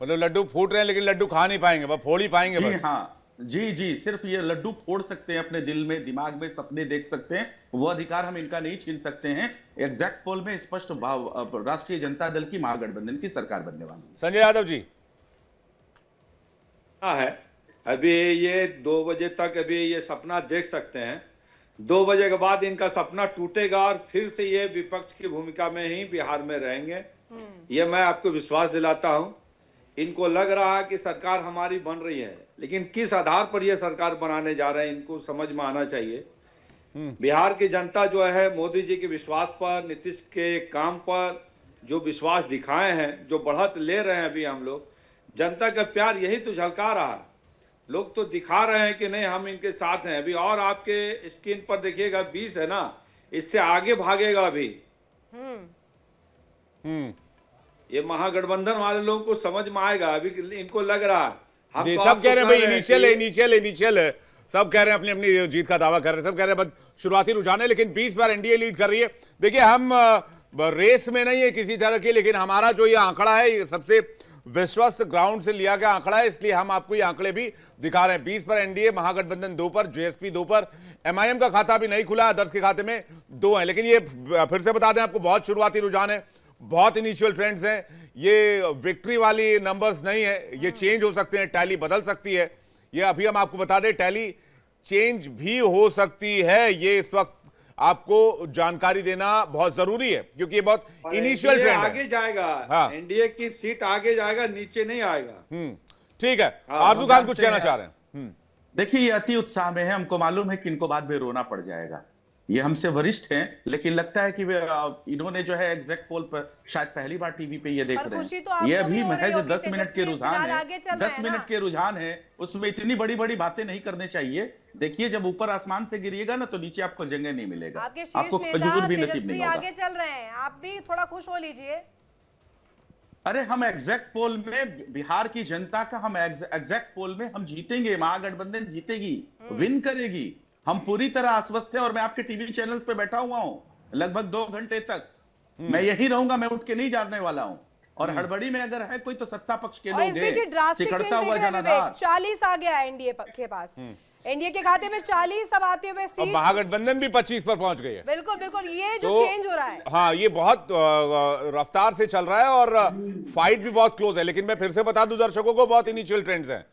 मतलब लड्डू फूट रहे हैं लेकिन लड्डू खा नहीं पाएंगे, वह फोड़ ही पाएंगे जी बस। हाँ, जी जी, सिर्फ ये लड्डू फोड़ सकते हैं, अपने दिल में दिमाग में सपने देख सकते हैं, वो अधिकार हम इनका नहीं छीन सकते हैं। एग्जैक्ट पोल में स्पष्ट भाव राष्ट्रीय जनता दल की महागठबंधन की सरकार बनने वाली है। संजय यादव जी। है अभी ये 2 बजे तक अभी ये सपना देख सकते हैं। 2 बजे के बाद इनका सपना टूटेगा और फिर से ये विपक्ष की भूमिका में ही बिहार में रहेंगे। ये मैं आपको विश्वास दिलाता हूं। इनको लग रहा है कि सरकार हमारी बन रही है, लेकिन किस आधार पर ये सरकार बनाने जा रहे हैं इनको समझ में आना चाहिए। बिहार की जनता जो है मोदी जी के विश्वास पर, नीतीश के काम पर जो विश्वास दिखाए हैं, जो बढ़त ले रहे हैं अभी हम लोग, जनता का प्यार यही तो झलका रहा है। लोग तो दिखा रहे हैं कि नहीं हम इनके साथ हैं अभी। और आपके स्क्रीन पर देखिएगा 20 है ना, इससे आगे भागेगा अभी। ये महागठबंधन वाले लोगों को समझ में आएगा अभी। इनको लग रहा है हम जी, तो सब कह रहे हैं भाई इनिशियल इनिशियल है, सब कह रहे हैं अपनी अपनी जीत का दावा कर रहे हैं, सब कह रहे हैं बस शुरुआती रुझान है, लेकिन 20 बार एनडीए लीड कर रही है। देखिए हम रेस में नहीं है किसी तरह की, लेकिन हमारा जो ये आंकड़ा है ये सबसे विश्वस्त ग्राउंड से लिया गया आंकड़ा है, इसलिए हम आपको ये आंकड़े भी दिखा रहे हैं। 20 पर एनडीए, महागठबंधन 2 पर, जेएसपी 2 पर, एमआईएम का खाता भी नहीं खुला, अदर्स के खाते में 2 है। लेकिन ये फिर से बता दें आपको, बहुत शुरुआती रुझान है, बहुत इनिशियल ट्रेंड्स हैं, ये विक्ट्री वाली नंबर्स नहीं है, ये चेंज हो सकते हैं, टैली बदल सकती है। ये अभी हम आपको बता दें टैली चेंज भी हो सकती है, ये इस वक्त आपको जानकारी देना बहुत जरूरी है, क्योंकि ये बहुत इनिशियल ट्रेंड है। आगे जाएगा। हाँ। एनडीए की सीट आगे जाएगा, नीचे नहीं आएगा। ठीक है, हाँ, आरजू खान कुछ कहना चाह रहे हैं। देखिए ये अति उत्साह में है, हमको मालूम है कि इनको बाद में रोना पड़ जाएगा। ये हमसे वरिष्ठ हैं, लेकिन लगता है कि वे इन्होंने जो है एग्जैक्ट पोल पर शायद पहली बार टीवी पे ये देख रहे हैं। ये अभी महज 10 मिनट के रुझान है, 10 मिनट के रुझान है, उसमें इतनी बड़ी बड़ी बातें नहीं करने चाहिए। देखिए जब ऊपर आसमान से गिरिएगा ना तो नीचे आपको जगह नहीं मिलेगा, आपको खजूर भी नसीब नहीं होगा। आगे चल रहे हैं, आप भी थोड़ा खुश हो लीजिए। अरे हम एग्जैक्ट पोल में बिहार की जनता का, हम एग्जैक्ट पोल में हम जीतेंगे, महागठबंधन जीतेगी, विन करेगी, हम पूरी तरह आश्वस्त हैं। और मैं आपके टीवी चैनल्स पे बैठा हुआ हूं लगभग 2 घंटे तक, मैं यही रहूंगा, मैं उठ के नहीं जाने वाला हूं। और हड़बड़ी में अगर है कोई तो सत्ता पक्ष के लोग हैं, सिकड़ता हुआ जनाधार। 40 आ गया एनडीए के पास, एनडीए के खाते में 40 अब आते हुए सीट, महागठबंधन भी 25 पर पहुंच गई है। बिल्कुल बिल्कुल, ये जो चेंज हो रहा है, हाँ ये बहुत रफ्तार से चल रहा है और फाइट भी बहुत क्लोज है। लेकिन मैं फिर से बता दूं दर्शकों को, बहुत इनिशियल ट्रेंड्स हैं,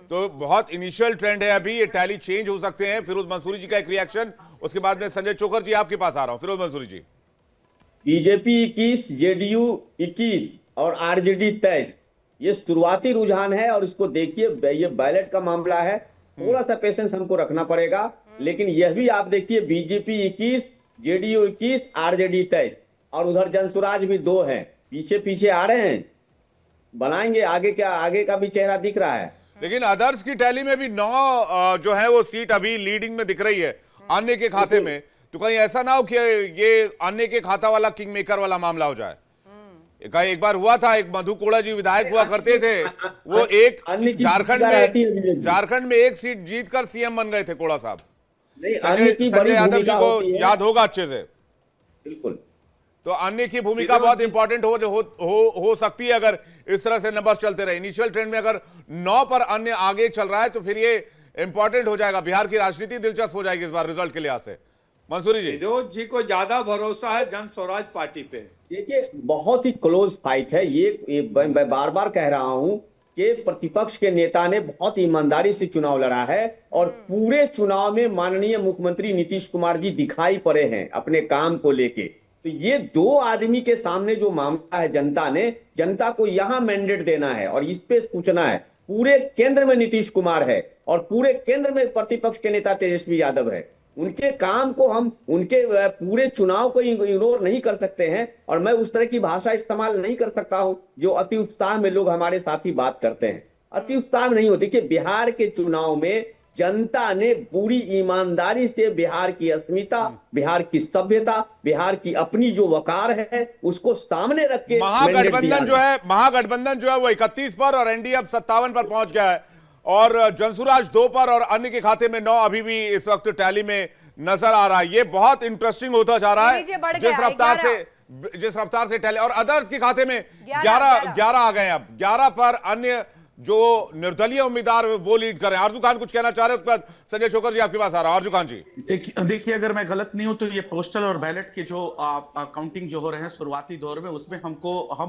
तो बहुत इनिशियल ट्रेंड है अभी, ये टैली चेंज हो सकते हैं। फिरोज मंसूरी जी का एक रिएक्शन, उसके बाद में संजय चोकर जी आपके पास आ रहा हूं। फिरोज मंसूरी जी। बीजेपी 21, जेडीयू 21 और आरजेडी 23, ये शुरुआती रुझान है। और इसको देखिए, ये बैलेट का मामला है, थोड़ा सा पेशेंस हमको रखना पड़ेगा। लेकिन यह भी आप देखिए, बीजेपी 21, जेडीयू 21, आरजेडी 23 और उधर जनसुराज भी 2 हैं, पीछे पीछे आ रहे हैं, बनाएंगे आगे। क्या आगे का भी चेहरा दिख रहा है। लेकिन अदर्स की टैली में भी 9 जो है वो सीट अभी लीडिंग में दिख रही है अन्य के खाते में। तो कहीं ऐसा ना हो कि ये अन्य के खाता वाला किंग मेकर वाला मामला हो जाए। एक बार हुआ था, एक मधु कोड़ा जी विधायक हुआ करते थे, वो एक झारखंड में एक सीट जीतकर सीएम बन गए थे कोड़ा साहब। संजय यादव जी को याद होगा अच्छे से। बिल्कुल, तो अन्य की भूमिका बहुत इंपॉर्टेंट हो सकती है अगर इस तरह से नंबर चलते रहे। इनिशियल ट्रेंड में अगर 9 पर अन्य आगे चल रहा है तो फिर ये इंपॉर्टेंट हो जाएगा, बिहार की राजनीति दिलचस्प हो जाएगी इस बार रिजल्ट के लिहाज से। मंसूरी जी। फिरोज जी को ज्यादा भरोसा है जन स्वराज पार्टी पे। देखिए बहुत ही क्लोज फाइट है ये मैं बार बार कह रहा हूं कि प्रतिपक्ष के नेता ने बहुत ईमानदारी से चुनाव लड़ा है और पूरे चुनाव में माननीय मुख्यमंत्री नीतीश कुमार जी दिखाई पड़े हैं अपने काम को लेके। तो ये 2 आदमी के सामने जो मामला है, जनता को यहाँ मैंडेट देना है और इस पे पूछना है। पूरे केंद्र में नीतीश कुमार है और पूरे केंद्र में प्रतिपक्ष के नेता तेजस्वी यादव है। उनके काम को हम उनके पूरे चुनाव को इग्नोर नहीं कर सकते हैं। और मैं उस तरह की भाषा इस्तेमाल नहीं कर सकता हूं जो अति उत्साह में लोग हमारे साथी बात करते हैं। अति उत्साह नहीं होती कि बिहार के चुनाव में जनता ने पूरी ईमानदारी से बिहार की अस्मिता, बिहार की सभ्यता, बिहार की अपनी जो वकार है उसको सामने रख के महागठबंधन जो है वो 31 पर और एनडीए अब 57 पर पहुंच गया है और जनसुराज 2 पर और अन्य के खाते में 9 अभी भी इस वक्त टैली में नजर आ रहा है। ये बहुत इंटरेस्टिंग होता जा रहा है जिस रफ्तार से टहले, और अदर्स के खाते में 11 11 आ गए। अब 11 पर अन्य जो निर्दलीय उम्मीदवार वो लीड कर रहे हैं। आरजू खान कुछ कहना चाह रहे हैं, उसके बाद संजय छोकर जी आपके पास आ रहा है। आरजू खान जी देखिए, अगर मैं गलत नहीं हूं तो ये पोस्टल और बैलेट के जो काउंटिंग जो हो रहे हैं शुरुआती दौर में, उसमें हम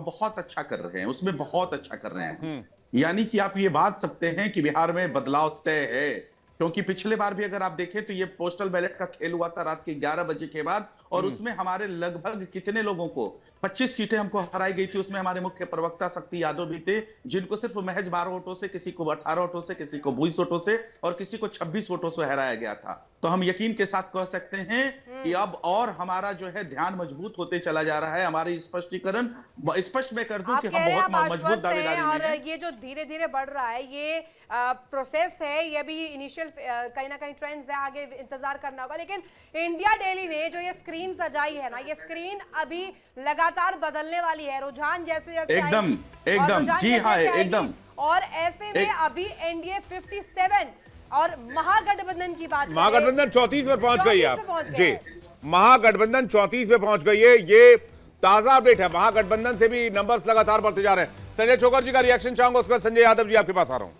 बहुत अच्छा कर रहे हैं, उसमें बहुत अच्छा कर रहे हैं। यानी कि आप ये बात सकते हैं कि बिहार में बदलाव तय है, क्योंकि पिछले बार भी अगर आप देखें तो ये पोस्टल बैलेट का खेल हुआ था रात के 11 बजे के बाद, और उसमें हमारे लगभग कितने लोगों को 25 सीटें हमको हराई गई थी। उसमें हमारे मुख्य प्रवक्ता शक्ति यादव भी थे, जिनको सिर्फ महज 12 वोटों से, किसी को 18 वोटों से, किसी को 20 वोटों से और किसी को 26 वोटों से हराया गया था। तो हम यकीन के साथ कह सकते हैं कि अब और हमारा जो है ध्यान मजबूत होते चला जा रहा है। हमारी स्पष्टीकरण स्पष्ट मैं कर दूं कि हम बहुत मजबूत दावेदारी में और हैं। ये जो धीरे धीरे बढ़ रहा है ये प्रोसेस है, ये भी इनिशियल कहीं ना कहीं ट्रेंड्स है, आगे इंतजार करना होगा। लेकिन इंडिया डेली ने जो ये स्क्रीन सजाई है ना, ये स्क्रीन अभी लगातार बदलने वाली है, रुझान जैसे जैसे एकदम जी हाँ, एकदम। और ऐसे में अभी एनडीए 57 और महागठबंधन की बात, महागठबंधन 34 पर पहुंच गई है। 34 पे पहुंच जी, गए हैं। महागठबंधन 34 पे पहुंच गई है। ये ताजा अपडेट है, महागठबंधन से भी नंबर्स लगातार बढ़ते जा रहे हैं। संजय छोकर जी का रिएक्शन चाहूंगा, उसके बाद संजय यादव जी आपके पास आ रहा हूं।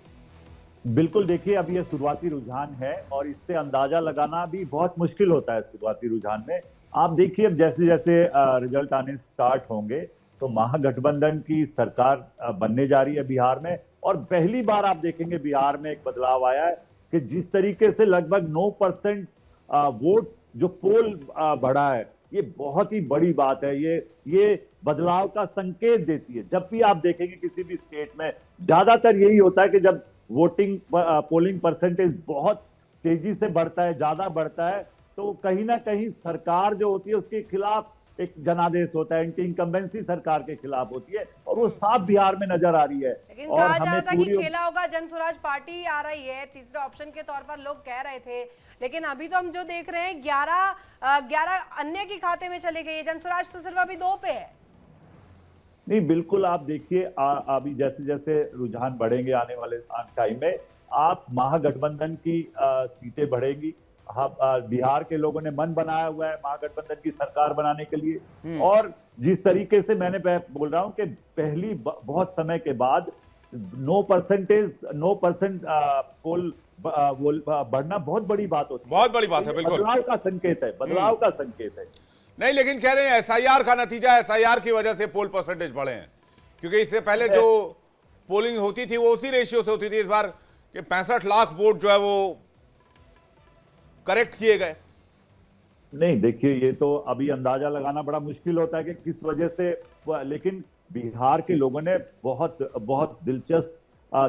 बिल्कुल, देखिए अब ये शुरुआती रुझान है और इससे अंदाजा लगाना भी बहुत मुश्किल होता है। शुरुआती रुझान में आप देखिए अब जैसे जैसे रिजल्ट आने स्टार्ट होंगे तो महागठबंधन की सरकार बनने जा रही है बिहार में, और पहली बार आप देखेंगे बिहार में एक बदलाव आया है कि जिस तरीके से लगभग 9% वोट जो पोल बढ़ा है, ये बहुत ही बड़ी बात है। ये बदलाव का संकेत देती है। जब भी आप देखेंगे किसी भी स्टेट में ज्यादातर यही होता है कि जब पोलिंग परसेंटेज बहुत तेजी से बढ़ता है, ज्यादा बढ़ता है, तो कहीं ना कहीं सरकार जो होती है उसके खिलाफ एक जनादेश होता है, एंटी इनकम्बेंसी सरकार के खिलाफ होती है, और वो साफ बिहार में नजर आ रही है। लेकिन कहा जा रहा था कि खेला होगा जन स्वराज पार्टी आ रही है तीसरे ऑप्शन के तौर पर, लोग कह रहे थे, लेकिन अभी तो हम जो देख रहे हैं 11 अन्य के खाते में चले गई है। जन स्वराज तो सिर्फ अभी 2 पे है। नहीं, बिल्कुल आप देखिए अभी जैसे जैसे रुझान बढ़ेंगे आने वाले टाइम में, आप महागठबंधन की सीटें बढ़ेंगी। बिहार के लोगों ने मन बनाया हुआ है महागठबंधन की सरकार बनाने के लिए, और जिस तरीके से मैंने बोल रहा हूं कि पहली बहुत समय के बाद 9% पोल बढ़ना बहुत बड़ी बात होती है, बहुत बड़ी बात है। बिल्कुल बदलाव का संकेत है, बदलाव का संकेत है। नहीं, लेकिन कह रहे हैं एसआईआर का नतीजा, एसआईआर की वजह से पोल परसेंटेज बढ़े हैं, क्योंकि इससे पहले जो पोलिंग होती थी वो उसी रेशियो से होती थी। इस बार के 65 लाख वोट जो है वो करेक्ट किए गए। नहीं, देखिए ये तो अभी अंदाजा लगाना बड़ा मुश्किल होता है कि किस वजह से, लेकिन बिहार के लोगों ने बहुत दिलचस्प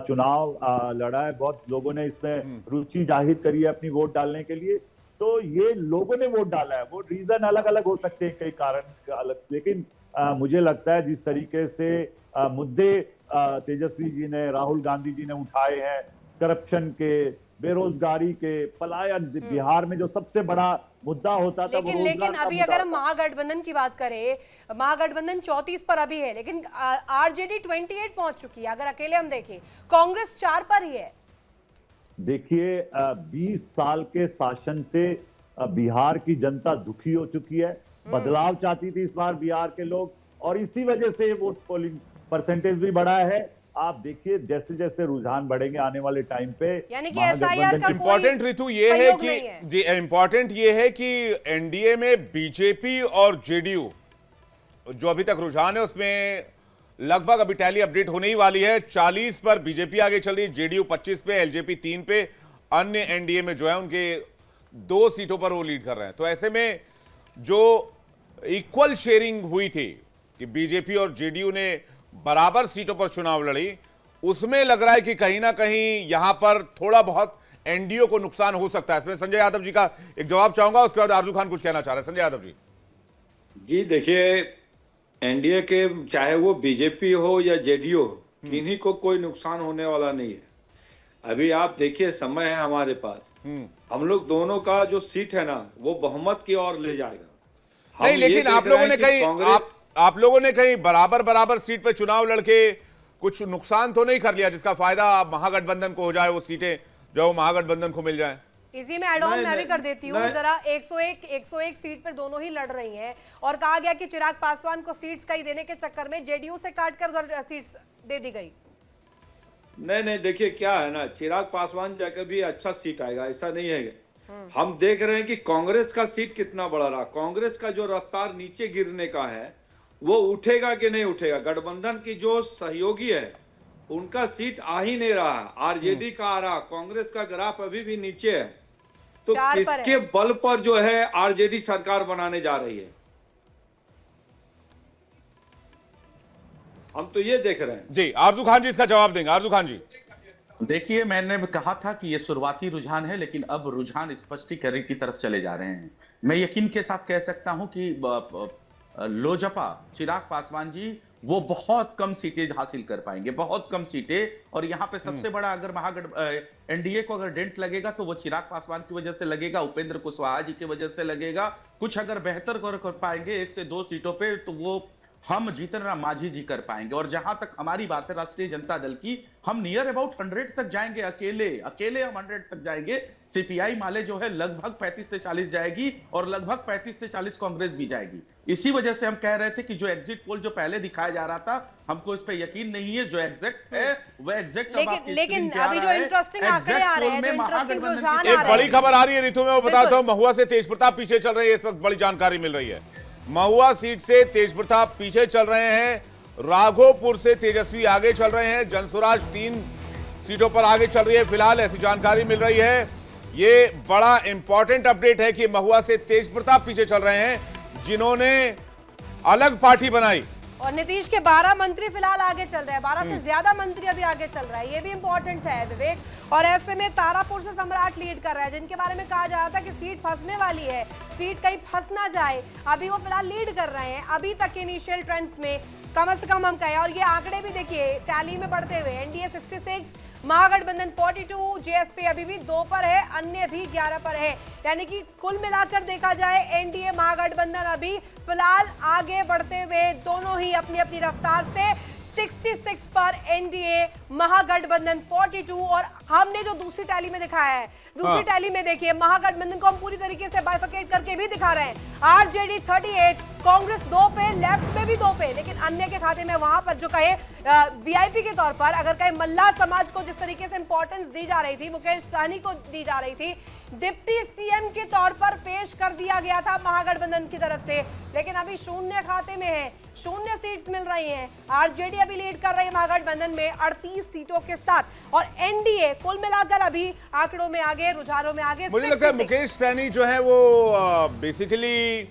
चुनाव लड़ा है। बहुत लोगों ने इसमें रुचि जाहिर करी है अपनी वोट डालने के लिए। तो ये लोगों ने वोट डाला है, वो रीजन अलग अलग हो सकते हैं, कई कारण अलग, लेकिन मुझे लगता है जिस तरीके से मुद्दे तेजस्वी जी ने, राहुल गांधी जी ने उठाए हैं, करप्शन के, बेरोजगारी के, पलायन, बिहार में जो सबसे बड़ा मुद्दा होता था, लेकिन अभी अगर हम महागठबंधन की बात करें, महागठबंधन 34 पर अभी है, लेकिन आरजेडी 28 पहुंच चुकी है। अगर अकेले हम देखें, कांग्रेस 4 पर ही है। देखिए 20 साल के शासन से बिहार की जनता दुखी हो चुकी है, बदलाव चाहती थी इस बार बिहार के लोग, और इसी वजह से वोट पोलिंग परसेंटेज भी बढ़ा है। आप देखिए जैसे जैसे रुझान बढ़ेंगे आने वाले टाइम पे, यानी कि एसआईआर का इंपॉर्टेंट ऋतु ये है कि जी इंपॉर्टेंट ये है कि एनडीए में बीजेपी और जेडीयू जो अभी तक रुझान है उसमें लगभग अभी टैली अपडेट होने ही वाली है। 40 पर बीजेपी आगे चल रही है, जेडीयू 25 पे, एलजेपी 3 पे, अन्य एनडीए में जो है उनके 2 सीटों पर वो लीड कर रहे हैं। तो ऐसे में जो इक्वल शेयरिंग हुई थी कि बीजेपी और जेडीयू ने बराबर सीटों पर चुनाव लड़ी, उसमें लग रहा है कि कहीं ना कहीं यहां पर थोड़ा बहुत एनडीए को नुकसान हो सकता है। इसमें संजय यादव जी का एक जवाब चाहूंगा, उसके बाद आरजू खान कुछ कहना चाह रहे हैं। संजय यादव जी। जी देखिए, एनडीए के चाहे वो बीजेपी हो या जेडीयू हो, किन्हीं को कोई नुकसान होने वाला नहीं है। अभी आप देखिए समय है हमारे पास, हम लोग दोनों का जो सीट है ना वो बहुमत की ओर ले जाएगा। नहीं, लेकिन आप लोगों ने कहीं बराबर सीट पे चुनाव लड़के कुछ नुकसान तो नहीं कर लिया जिसका फायदा महागठबंधन को हो जाए, वो सीटें जो महागठबंधन को मिल जाए? इसी में एड ऑन मैं भी कर देती हूँ नहीं। जरा। 101 सीट पर दोनों ही लड़ रही हैं और कहा गया कि चिराग पासवान को सीट्स कहीं देने के चक्कर में जेडीयू से काटकर उधर सीट्स दे दी गई। नहीं, देखिए क्या है ना, चिराग पासवान जाकर भी अच्छा सीट आएगा ऐसा नहीं है। हम देख रहे हैं कि कांग्रेस का सीट कितना बढ़ रहा, कांग्रेस का जो रफ्तार नीचे गिरने का है वो उठेगा कि नहीं उठेगा। गठबंधन की जो सहयोगी है उनका सीट आ ही नहीं रहा, आरजेडी का आ रहा, कांग्रेस का ग्राफ अभी भी नीचे है। तो 4 पर किसके है। बल पर जो है आरजेडी सरकार बनाने जा रही है, हम तो ये देख रहे हैं। जी आरजू खान जी इसका जवाब देंगे। आरजू खान जी, देखिए, मैंने कहा था कि ये शुरुआती रुझान है, लेकिन अब रुझान स्पष्टीकरण की तरफ चले जा रहे हैं। मैं यकीन के साथ कह सकता हूं कि लोजपा चिराग पासवान जी वो बहुत कम सीटें हासिल कर पाएंगे, बहुत कम सीटें। और यहाँ पे सबसे बड़ा अगर एनडीए को अगर डेंट लगेगा तो वो चिराग पासवान की वजह से लगेगा, उपेंद्र कुशवाहा जी की वजह से लगेगा। कुछ अगर बेहतर कर पाएंगे 1 से 2 सीटों पे तो वो हम जीतन राम मांझी जी कर पाएंगे। और जहां तक हमारी बात है राष्ट्रीय जनता दल की, हम नियर अबाउट 100 तक जाएंगे, अकेले हम 100 तक जाएंगे। सीपीआई माले जो है लगभग 35 से 40 जाएगी और लगभग 35 से 40 कांग्रेस भी जाएगी। इसी वजह से हम कह रहे थे कि जो एग्जिट पोल जो पहले दिखाया जा रहा था हमको इस पे यकीन नहीं है, जो एग्जैक्ट है वो एग्जैक्ट। लेकिन अभी जो इंटरेस्टिंग आंकड़े आ रहे हैं, जो इंटरेस्टिंग रुझान आ रहे एक हैं, बड़ी खबर आ रही है ऋतु में, वो बताता हूं। महुआ से तेज प्रताप पीछे चल रहे हैं, इस वक्त बड़ी जानकारी मिल रही है। महुआ सीट से तेज प्रताप पीछे चल रहे हैं, राघोपुर से तेजस्वी आगे चल रहे हैं, जनसुराज 3 सीटों पर आगे चल रही है फिलहाल, ऐसी जानकारी मिल रही है। ये बड़ा इंपॉर्टेंट अपडेट है कि महुआ से तेज प्रताप पीछे चल रहे हैं, जिन्होंने अलग पार्टी बनाई। और नीतीश के 12 मंत्री फिलहाल आगे चल रहे हैं, 12 से ज्यादा मंत्री अभी आगे चल रहा है, ये भी इंपॉर्टेंट है विवेक। और ऐसे में तारापुर से सम्राट लीड कर रहा है, जिनके बारे में कहा जा रहा था कि सीट फंसने वाली है, सीट कहीं फंस ना जाए, अभी वो फिलहाल लीड कर रहे हैं अभी तक इनिशियल ट्रेंड्स में, कम से कम हम कहें। और ये आंकड़े भी देखिए टैली में बढ़ते हुए, एनडीए 66, महागठबंधन 42, जेएसपी अभी भी 2 पर है, अन्य भी 11 पर है। यानी कि कुल मिलाकर देखा जाए एनडीए महागठबंधन अभी फिलहाल आगे बढ़ते हुए, दोनों ही अपनी अपनी रफ्तार से 66 पर एनडीए, महागठबंधन 42। और हमने जो दूसरी टैली में दिखाया है, दूसरी टैली में देखिए महागठबंधन को हम पूरी तरीके से बाइफरकेट करके भी दिखा रहे हैं। आरजेडी 38, कांग्रेस 2 पे, लेफ्ट में भी 2 पे, लेकिन अन्य के खाते में वहां पर जो कहे वीआईपी के तौर पर, अगर कहे मल्ला समाज को जिस तरीके से इंपॉर्टेंस दी जा रही थी, मुकेश सहनी को दी जा रही थी, डिप्टी सीएम के तौर पर पेश कर दिया गया था महागठबंधन की तरफ से, लेकिन अभी 0 खाते में है, 0 सीट्स मिल रही हैं। आरजेडी अभी लीड कर रही है महागठबंधन में 38 सीटों के साथ, और एनडीए कुल मिलाकर अभी आंकड़ों में आगे, रुझानों में आगे। मुझे लगता है मुकेश सहनी जो है वो बेसिकली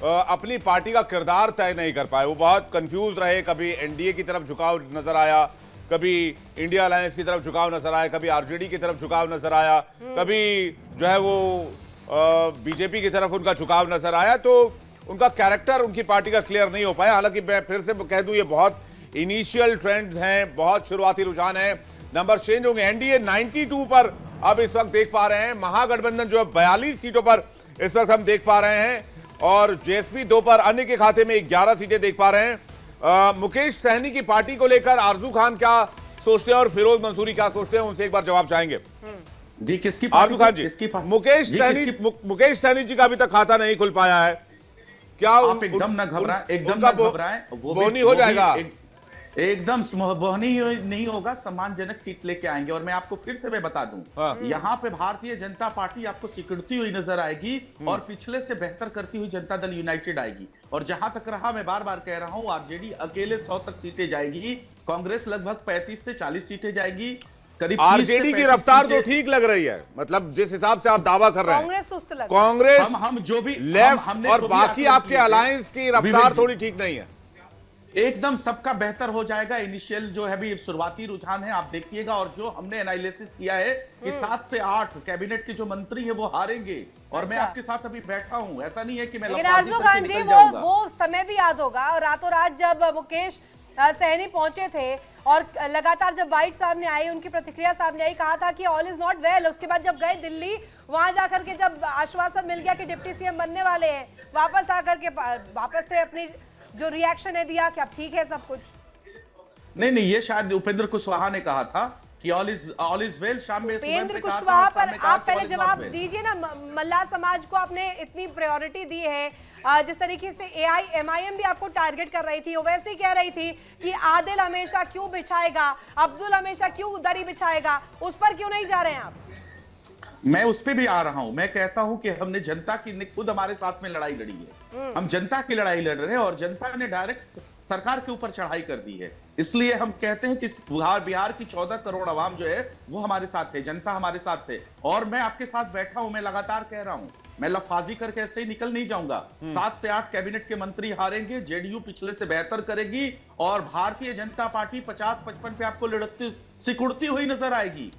अपनी पार्टी का किरदार तय नहीं कर पाए, वो बहुत कंफ्यूज रहे। कभी एनडीए की तरफ झुकाव नजर आया, कभी इंडिया अलायंस की तरफ झुकाव नजर आया, कभी आरजेडी की तरफ झुकाव नजर आया, कभी जो है वो बीजेपी की तरफ उनका झुकाव नजर आया। तो उनका कैरेक्टर उनकी पार्टी का क्लियर नहीं हो पाया। हालांकि मैं फिर से कह दूं, ये बहुत इनिशियल ट्रेंड्स हैं, बहुत शुरुआती रुझान है, नंबर चेंज होंगे। एनडीए 92 पर अब इस वक्त देख पा रहे हैं, महागठबंधन जो है 42 सीटों पर इस वक्त हम देख पा रहे हैं, और जेएसपी 2 पर, अन्य के खाते में 11 सीटें देख पा रहे हैं। मुकेश सहनी की पार्टी को लेकर आरजू खान क्या सोचते हैं और फिरोज मंसूरी क्या सोचते हैं, उनसे एक बार जवाब चाहेंगे। जी, किसकी आरजू खान जी, मुकेश सहनी जी का अभी तक खाता नहीं खुल पाया है, क्या आप एकदम न घबराएं, एकदम न घबराएं, बोनी हो जाएगा? एकदम बोहनी नहीं होगा, सम्मानजनक सीट लेके आएंगे। और मैं आपको फिर से मैं बता दूं, यहाँ पे भारतीय जनता पार्टी आपको सिकुड़ती हुई नजर आएगी और पिछले से बेहतर करती हुई जनता दल यूनाइटेड आएगी। और जहां तक रहा, मैं बार बार कह रहा हूं, आरजेडी अकेले 100 तक सीटें जाएगी, कांग्रेस लगभग 35 से 40 सीटें जाएगी, करीब आरजेडी की रफ्तार तो ठीक लग रही है, मतलब जिस हिसाब से आप दावा कर रहे हैं। कांग्रेस सुस्त लग, कांग्रेस हम जो भी लेफ्ट और बाकी आपके अलायंस की रफ्तार थोड़ी ठीक नहीं है। एकदम सबका बेहतर हो जाएगा। इनिशियल जो है भी शुरुआती रुझान है, आप देखिएगा। और जो हमने एनालिसिस किया है कि 7 से 8 कैबिनेट के जो मंत्री है वो हारेंगे। और मैं आपके साथ अभी बैठा हूं, ऐसा नहीं है कि मैं आरजू खान जी वो समय भी याद होगा, रातों रात जब मुकेश सहनी पहुंचे थे और लगातार जब बाइट सामने आई, उनकी प्रतिक्रिया सामने आई, कहा था कि ऑल इज नॉट वेल। उसके बाद जब गए दिल्ली, वहां जाकर के जब आश्वासन मिल गया कि डिप्टी सीएम बनने वाले हैं, वापस आकर के वापस से अपनी जो रिएक्शन है दिया कि अब ठीक है सब कुछ। नहीं, ये शायद उपेंद्र कुशवाहा ने कहा था कि ऑल इज वेल। शाम में उपेंद्र कुशवाहा पर आप पहले जवाब दीजिए ना। मल्लाह समाज को आपने इतनी प्रायोरिटी दी है, जिस तरीके से एआईएमआईएम भी आपको टारगेट कर रही थी, वैसे कह रही थी कि आदिल हमेशा क्यों बिछाएगा, अब्दुल हमेशा क्यों दरी बिछाएगा, उस पर क्यों नहीं जा रहे हैं आप? मैं उस पे भी आ रहा हूं। मैं कहता हूं कि हमने जनता की खुद हमारे साथ में लड़ाई लड़ी है। हम जनता की लड़ाई लड़ रहे हैं और जनता ने डायरेक्ट सरकार के ऊपर चढ़ाई कर दी है। इसलिए हम कहते हैं कि बिहार की 14 करोड़ आवाम जो है वो हमारे साथ है, जनता हमारे साथ है। और मैं आपके साथ बैठा हूं, मैं लगातार कह रहा हूं, मैं लफाजी करके ऐसे ही निकल नहीं जाऊंगा। 7 से 8 कैबिनेट के मंत्री हारेंगे, जेडीयू पिछले से बेहतर करेगी और भारतीय जनता पार्टी 50-55 पे आपको लड़ती सिकुड़ती हुई नजर आएगी।